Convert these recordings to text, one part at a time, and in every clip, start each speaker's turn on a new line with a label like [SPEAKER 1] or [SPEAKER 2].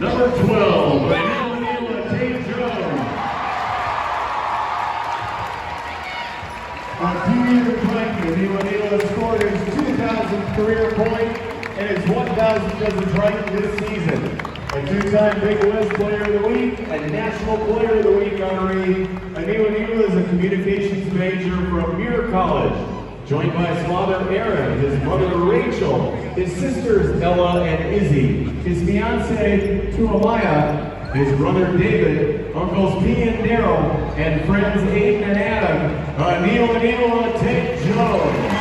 [SPEAKER 1] Number 12, Aniwaniwa Tait-Jones. On 2-year training, Aniwaniwa scored his 2,000th career point and his 1,000th as a Triton this season. A two-time Big West Player of the Week and National Player of the Week honoree, Aniwaniwa is a communications major from Muir College. Joined by his father Aaron, his mother Rachel, his sisters Ella and Izzy, his fiancee Tuamaya, his brother David, uncles P and Daryl, and friends Aiden and Adam, Aniwaniwa Tait-Jones.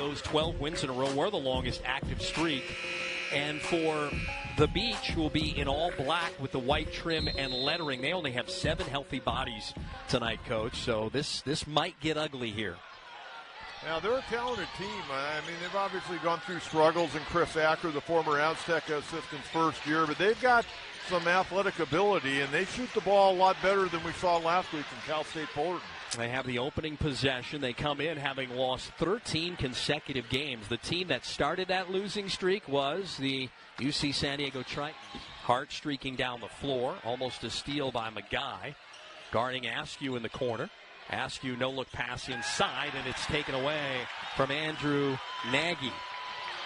[SPEAKER 2] Those 12 wins in a row were the longest active streak. And for the Beach, who will be in all black with the white trim and lettering, they only have 7 healthy bodies tonight, Coach. So this might get ugly here.
[SPEAKER 3] Now, they're a talented team. I mean, they've obviously gone through struggles in Chris Acker, the former Aztec assistant's first year, but they've got some athletic ability, and they shoot the ball a lot better than we saw last week from Cal State Fullerton.
[SPEAKER 2] They have the opening possession. They come in having lost 13 consecutive games. The team that started that losing streak was the UC San Diego Tritons. Hart streaking down the floor, almost a steal by Magai. Guarding Askew in the corner. Askew no-look pass inside, and it's taken away from Andrew Nagy.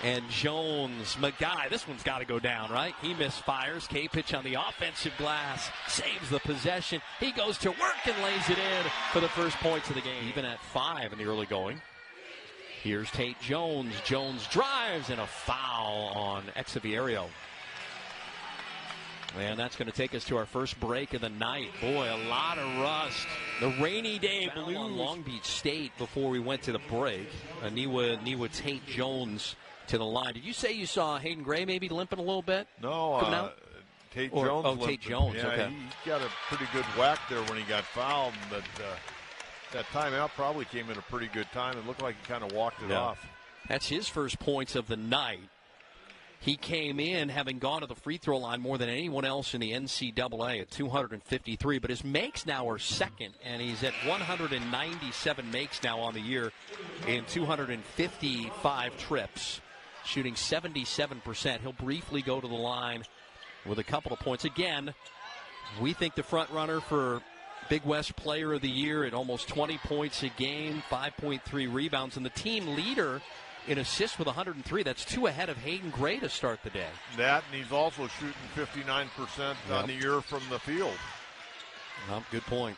[SPEAKER 2] And Jones, Magai, this one's got to go down, right? He misfires. K-pitch on the offensive glass, saves the possession. He goes to work and lays it in for the first points of the game. Even at 5 in the early going. Here's Tait-Jones. Jones drives, and a foul on Echeverrio. And that's going to take us to our first break of the night. Boy, a lot of rust. The rainy day blew on Long Beach State before we went to the break. Aniwaniwa Tait-Jones to the line. Did you say you saw Hayden Gray maybe limping a little bit?
[SPEAKER 3] No, Tait-Jones.
[SPEAKER 2] Oh, Tait-Jones,
[SPEAKER 3] yeah,
[SPEAKER 2] okay.
[SPEAKER 3] He got a pretty good whack there when he got fouled, but that timeout probably came in a pretty good time. It looked like he kind of walked it off.
[SPEAKER 2] That's his first points of the night. He came in having gone to the free throw line more than anyone else in the NCAA at 253, but his makes now are second, and he's at 197 makes now on the year in 255 trips, shooting 77%. He'll briefly go to the line with a couple of points. Again, we think the front runner for Big West Player of the Year at almost 20 points a game, 5.3 rebounds, and the team leader in assists with 103. That's 2 ahead of Hayden Gray to start the day.
[SPEAKER 3] That, and he's also shooting 59% on the year from the field.
[SPEAKER 2] Well, good point.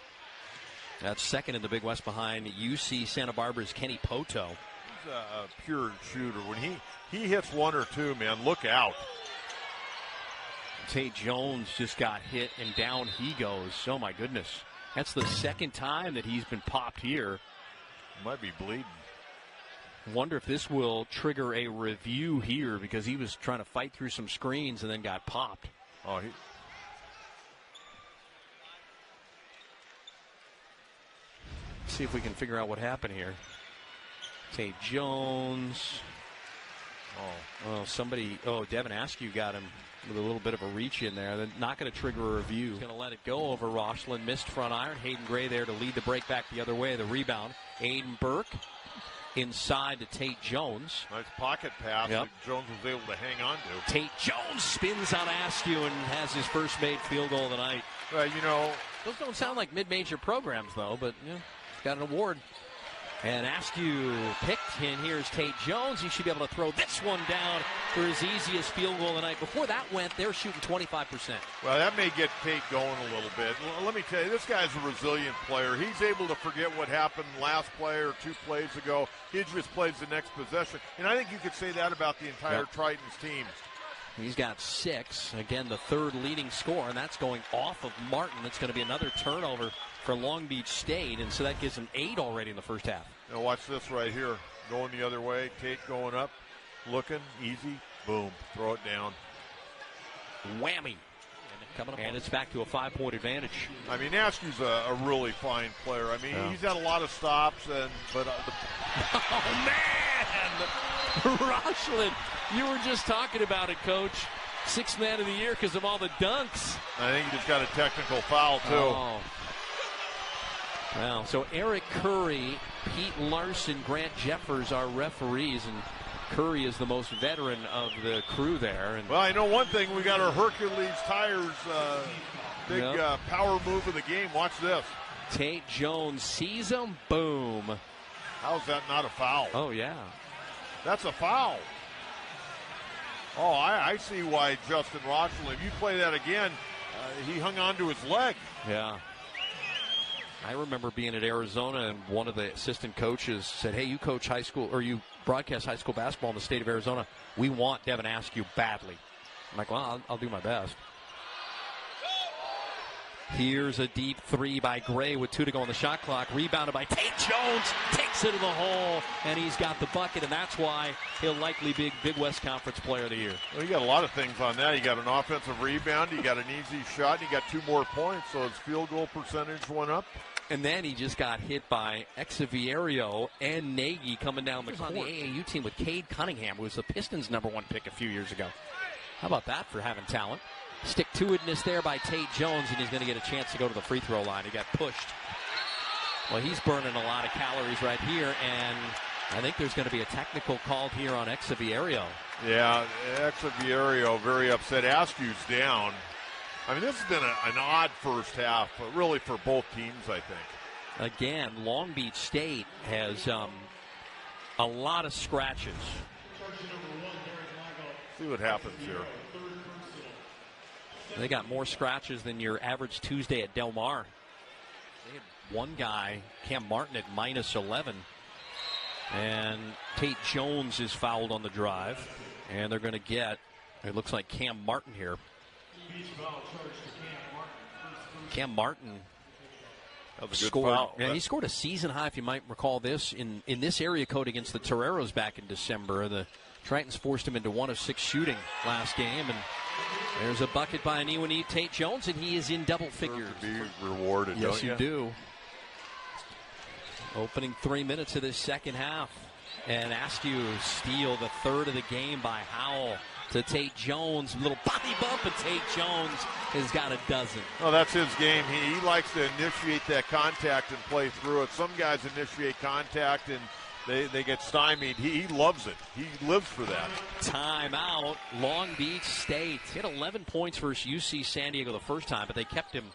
[SPEAKER 2] That's second in the Big West behind UC Santa Barbara's Kenny Poto.
[SPEAKER 3] He's a pure shooter. When he hits 1 or 2, man, look out.
[SPEAKER 2] Tait-Jones just got hit, and down he goes. Oh, my goodness. That's the second time that he's been popped here.
[SPEAKER 3] Might be bleeding.
[SPEAKER 2] Wonder if this will trigger a review here, because he was trying to fight through some screens and then got popped.
[SPEAKER 3] Oh,
[SPEAKER 2] see if we can figure out what happened here. Tait-Jones. Devin Askew got him with a little bit of a reach in there. Then not going to trigger a review. He's going to let it go over Rochland. Missed front iron. Hayden Gray there to lead the break back the other way. The rebound. Aiden Burke inside to Tait-Jones.
[SPEAKER 3] Nice pocket pass that Jones was able to hang on to.
[SPEAKER 2] Tait-Jones spins on Askew and has his first made field goal of the night.
[SPEAKER 3] Those
[SPEAKER 2] don't sound like mid-major programs, though, but got an award. And Askew picked, and here's Tait-Jones. He should be able to throw this one down for his easiest field goal of the night. Before that went, they were shooting 25%.
[SPEAKER 3] Well, that may get Tate going a little bit. Let me tell you, this guy's a resilient player. He's able to forget what happened last play or 2 plays ago. He just plays the next possession. And I think you could say that about the entire Tritons team.
[SPEAKER 2] He's got 6. Again, the 3rd leading scorer, and that's going off of Martin. It's going to be another turnover for Long Beach State, and so that gives them 8 already in the first half.
[SPEAKER 3] Now watch this right here. Going the other way. Tate going up. Looking. Easy. Boom. Throw it down.
[SPEAKER 2] Whammy. And it's back to a 5-point advantage.
[SPEAKER 3] I mean, Askew's a really fine player. I mean, he's had a lot of stops, but
[SPEAKER 2] oh, man! Rochland, you were just talking about it, Coach. 6th man of the year because of all the dunks.
[SPEAKER 3] I think he just got a technical foul, too.
[SPEAKER 2] Oh. Well, so Eric Curry, Pete Larson, Grant Jeffers are referees, and Curry is the most veteran of the crew there. And
[SPEAKER 3] well, I know one thing. We got our Hercules tires, big power move of the game. Watch this.
[SPEAKER 2] Tait-Jones sees him. Boom.
[SPEAKER 3] How's that not a foul?
[SPEAKER 2] Oh, yeah.
[SPEAKER 3] That's a foul. Oh, I see why Justin Rochel, if you play that again, he hung on to his leg.
[SPEAKER 2] Yeah. I remember being at Arizona, and one of the assistant coaches said, hey, you coach high school, or you broadcast high school basketball in the state of Arizona. We want Devin Askew badly. I'm like, well, I'll do my best. Here's a deep three by Gray with 2 to go on the shot clock. Rebounded by Tait-Jones. Takes it to the hole, and he's got the bucket, and that's why he'll likely be Big West Conference Player of the Year.
[SPEAKER 3] Well, you got a lot of things on that. You got an offensive rebound. You got an easy shot. You got 2 more points, so his field goal percentage went up.
[SPEAKER 2] And then he just got hit by Exavierio and Nagy coming down the court. On the AAU team with Cade Cunningham, who was the Pistons' #1 pick a few years ago. How about that for having talent? Stick-to-itness there by Tait-Jones, and he's going to get a chance to go to the free throw line. He got pushed. Well, he's burning a lot of calories right here, and I think there's going to be a technical called here on Exavierio.
[SPEAKER 3] Yeah, Exavierio very upset. Askew's down. I mean, this has been an odd first half, really for both teams, I think.
[SPEAKER 2] Again, Long Beach State has a lot of scratches.
[SPEAKER 3] See what happens here.
[SPEAKER 2] They got more scratches than your average Tuesday at Del Mar. They had one guy, Cam Martin, at -11. And Tait-Jones is fouled on the drive. And they're going to get, it looks like Cam Martin here. Cam Martin scored. Yeah, he scored a season high, if you might recall this, in this area code against the Toreros back in December. The Tritons forced him into 1 of 6 shooting last game, and there's a bucket by Aniwaniwa Tait-Jones, and he is in double figures.
[SPEAKER 3] To be rewarded,
[SPEAKER 2] yes,
[SPEAKER 3] don't
[SPEAKER 2] you do. Opening 3 minutes of this second half, and Askew steal the 3rd of the game by Howell to Tait-Jones. Little body bump, and Tait-Jones has got a dozen.
[SPEAKER 3] Oh, that's his game. He likes to initiate that contact and play through it. Some guys initiate contact and they get stymied. He loves it. He lives for that.
[SPEAKER 2] Timeout. Long Beach State hit 11 points versus UC San Diego the first time, but they kept him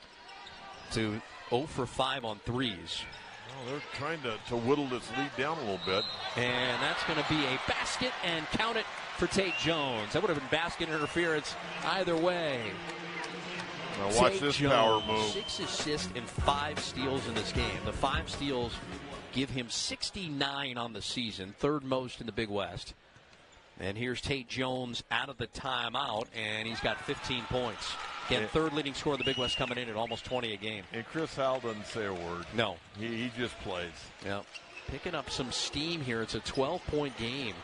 [SPEAKER 2] to 0 for 5 on threes.
[SPEAKER 3] Well, they're trying to whittle this lead down a little bit.
[SPEAKER 2] And that's going to be a basket, and count it for Tait-Jones. That would have been basket interference either way.
[SPEAKER 3] Now watch this power move.
[SPEAKER 2] 6 assists and 5 steals in this game. The 5 steals give him 69 on the season, 3rd most in the Big West. And here's Tait-Jones out of the timeout, and he's got 15 points. Again, 3rd leading scorer in the Big West, coming in at almost 20 a game.
[SPEAKER 3] And Chris Howell doesn't say a word.
[SPEAKER 2] No.
[SPEAKER 3] He just plays.
[SPEAKER 2] Yep. Picking up some steam here. It's a 12-point game.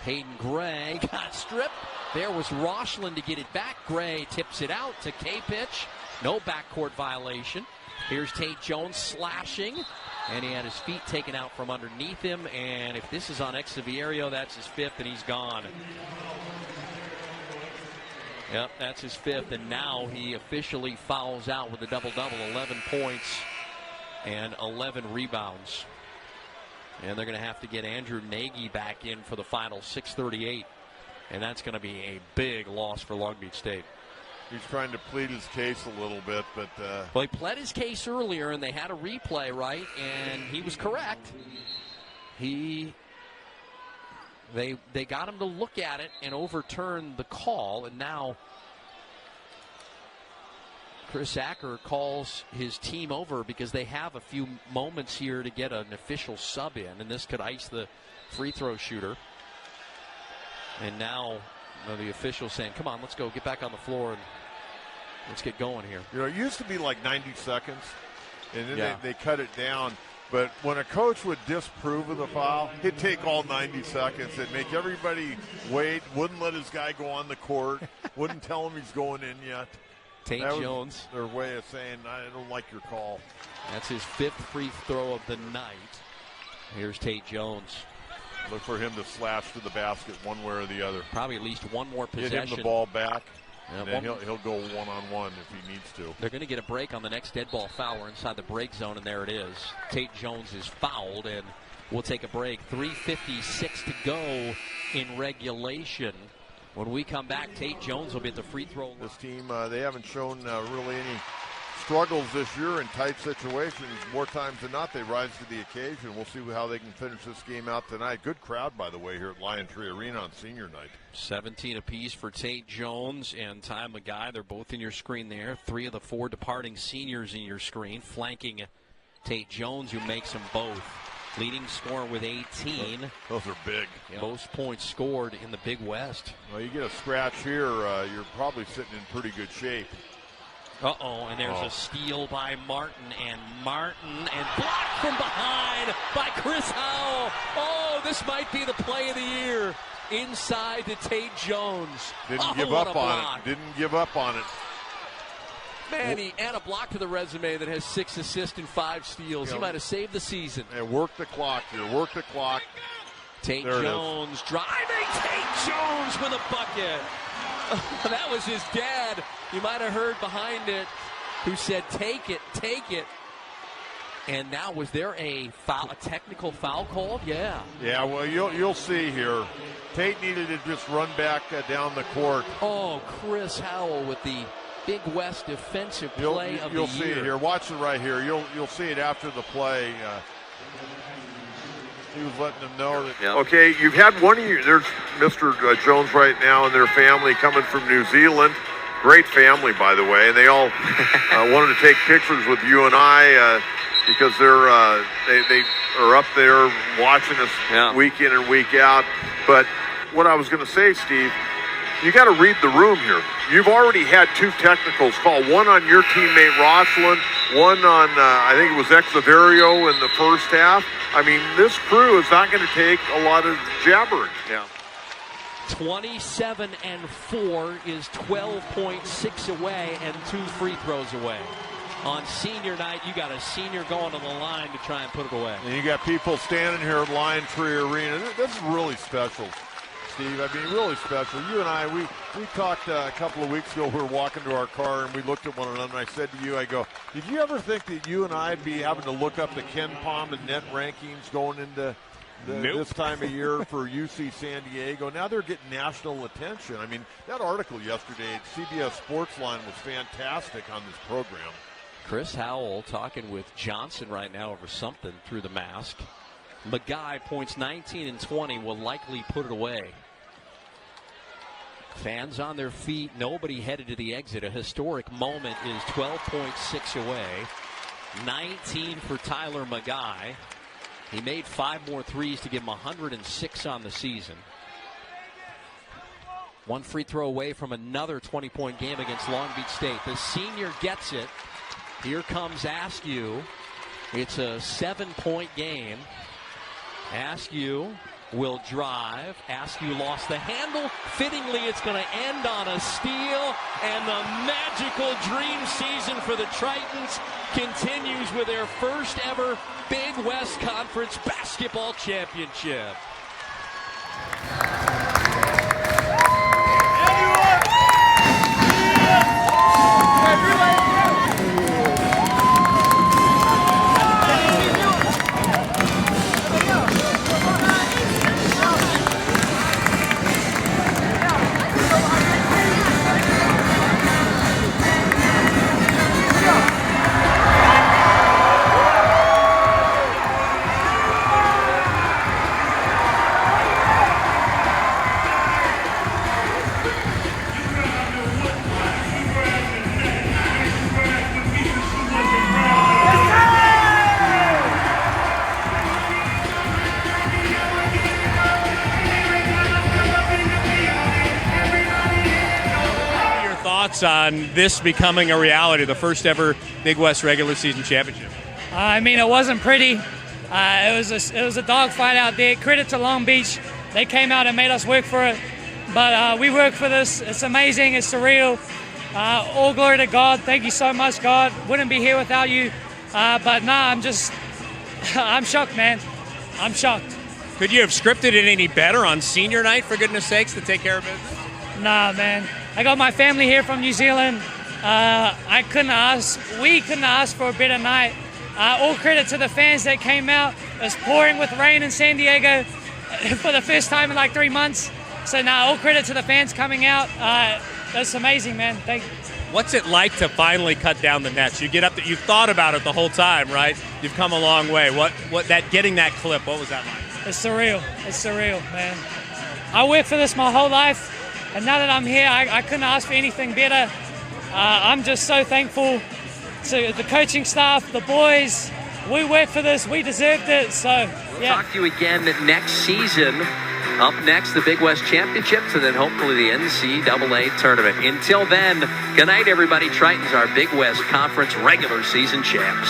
[SPEAKER 2] Hayden Gray got stripped. There was Rochland to get it back. Gray tips it out to K-Pitch. No backcourt violation. Here's Tait-Jones slashing. And he had his feet taken out from underneath him. And if this is on Exavierio, that's his 5th, and he's gone. Yep, that's his 5th. And now he officially fouls out with a double-double, 11 points and 11 rebounds. And they're going to have to get Andrew Nagy back in for the final 6:38. And that's going to be a big loss for Long Beach State.
[SPEAKER 3] He's trying to plead his case a little bit, but...
[SPEAKER 2] Well, he pled his case earlier, and they had a replay, right? And he was correct. They got him to look at it and overturn the call, and now Chris Acker calls his team over because they have a few moments here to get an official sub in, and this could ice the free throw shooter. And now the official saying, come on, let's go, get back on the floor, and let's get going here.
[SPEAKER 3] You know, it used to be like 90 seconds, and then they cut it down. But when a coach would disapprove of the foul, he'd take all 90 seconds and make everybody wait, wouldn't let his guy go on the court, wouldn't tell him he's going in yet.
[SPEAKER 2] Tait-Jones.
[SPEAKER 3] Their way of saying, I don't like your call.
[SPEAKER 2] That's his 5th free throw of the night. Here's Tait-Jones.
[SPEAKER 3] Look for him to slash to the basket one way or the other.
[SPEAKER 2] Probably at least one more possession.
[SPEAKER 3] Get him the ball back, and then he'll go one-on-one if he needs to.
[SPEAKER 2] They're going to get a break on the next dead ball foul. We're inside the break zone, and there it is. Tait-Jones is fouled, and We'll take a break. 3:56 to go in regulation. When we come back, Tait-Jones will be at the free throw line.
[SPEAKER 3] This team, they haven't shown really any struggles this year in tight situations. More times than not, they rise to the occasion. We'll see how they can finish this game out tonight. Good crowd, by the way, here at Lion Tree Arena on senior night.
[SPEAKER 2] 17 apiece for Tait-Jones and Ty McGuy. They're both in your screen there. 3 of the 4 departing seniors in your screen, flanking Tait-Jones, who makes them both. Leading scorer with 18.
[SPEAKER 3] Those are big.
[SPEAKER 2] Most points scored in the Big West.
[SPEAKER 3] Well, you get a scratch here, you're probably sitting in pretty good shape.
[SPEAKER 2] And there's a steal by Martin, and blocked from behind by Chris Howell. Oh, this might be the play of the year. Inside to Tait-Jones.
[SPEAKER 3] Didn't give up on it. Didn't give up on it.
[SPEAKER 2] Man, he add a block to the resume that has 6 assists and 5 steals. He might have saved the season.
[SPEAKER 3] And work the clock here. Work the clock.
[SPEAKER 2] Tait-Jones driving. Tait-Jones with a bucket. That was his dad. You might have heard behind it who said, take it, take it. And now, was there a technical foul called? Yeah.
[SPEAKER 3] Yeah, well, you'll see here. Tate needed to just run back down the court.
[SPEAKER 2] Oh, Chris Howell with the Big West defensive play of the year.
[SPEAKER 3] You'll see it here. Watch it right here. You'll see it after the play. He was letting them know that.
[SPEAKER 4] Yeah. Okay, you've had one of you. There's Mr. Jones right now and their family coming from New Zealand. Great family, by the way. And they all wanted to take pictures with you and I because they are up there watching us week in and week out. But what I was going to say, Steve, you got to read the room here. You've already had 2 technicals called, one on your teammate Rosslyn, one on, I think it was Exaverio in the first half. I mean, this crew is not going to take a lot of jabbering. Yeah.
[SPEAKER 2] 27 and 4 is 12.6 away and 2 free throws away. On senior night, you got a senior going to the line to try and put it away.
[SPEAKER 3] And you got people standing here at Lion Tree Arena. This is really special, Steve. I mean, really special. You and I, we talked a couple of weeks ago. We were walking to our car and we looked at one another. And I said to you, I go, did you ever think that you and I'd be having to look up the Ken Palm and net rankings going into this time of year for UC San Diego? Now they're getting national attention. I mean, that article yesterday at CBS Sportsline was fantastic on this program.
[SPEAKER 2] Chris Howell talking with Johnson right now over something through the mask. McGuy, points 19 and 20, will likely put it away. Fans on their feet, nobody headed to the exit. A historic moment is 12.6 away. 19 for Tyler McGuy. He made 5 more threes to give him 106 on the season. 1 free throw away from another 20-point game against Long Beach State. The senior gets it. Here comes Askew. It's a 7-point game. Askew will drive. Askew lost the handle. Fittingly, it's going to end on a steal. And the magical dream season for the Tritons continues with their first ever Big West Conference basketball championship.
[SPEAKER 5] On this becoming a reality, the first ever Big West regular season championship?
[SPEAKER 6] I mean, it wasn't pretty. It was a dogfight out there. Credit to Long Beach. They came out and made us work for it. But we worked for this. It's amazing. It's surreal. All glory to God. Thank you so much, God. Wouldn't be here without you. But I'm shocked, man. I'm shocked.
[SPEAKER 5] Could you have scripted it any better on senior night, for goodness sakes, to take care of business?
[SPEAKER 6] Nah, man. I got my family here from New Zealand. We couldn't ask for a better night. All credit to the fans that came out. It was pouring with rain in San Diego for the first time in like 3 months. So now all credit to the fans coming out. That's amazing, man. Thank you.
[SPEAKER 5] What's it like to finally cut down the nets? You get up there, you've thought about it the whole time, right? You've come a long way. Getting that clip, what was that like?
[SPEAKER 6] It's surreal. It's surreal, man. I worked for this my whole life, and now that I'm here, I couldn't ask for anything better. I'm just so thankful to the coaching staff, the boys. We worked for this. We deserved it. So, yeah.
[SPEAKER 2] We'll talk to you again next season. Up next, the Big West Championships, and then hopefully the NCAA tournament. Until then, good night, everybody. Triton's our Big West Conference regular season champs.